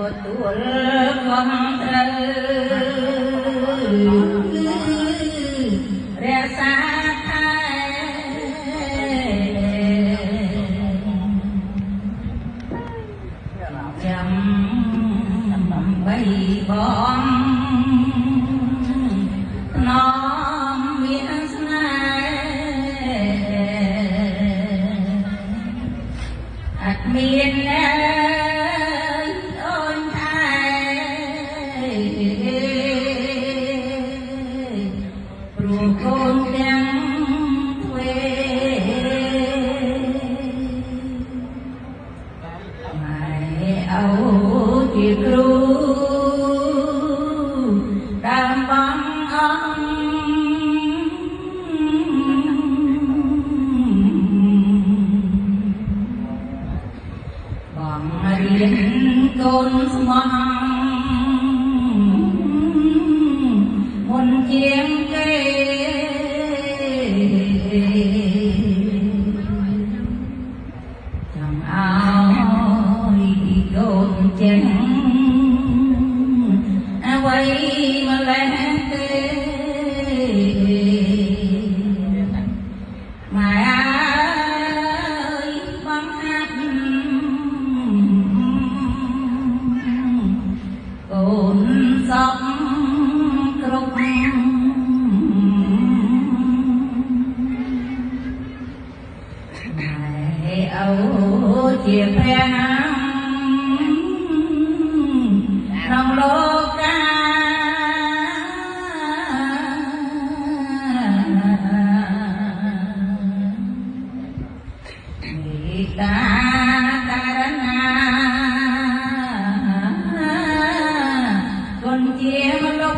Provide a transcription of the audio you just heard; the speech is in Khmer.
ទទួលខំត្រូវរក្សាថែចាំបីបងน้อมវាស្នេហ៍អត់មានអូនថែព្រោះកូនទាំងទ្វេម៉ែអូជាគ្រូតាមបងអង្គបងរៀនកូនស្មោះមុនជាងគេចង់ឲ្យកូនចេះអ្វីម្លេះទេម៉ែអើយបងហាត់កូនសពគ្រប់ម៉ែអូជាព្រះក្នុងលោកកាមេត្តាករុណាគុណជាមនុស្ស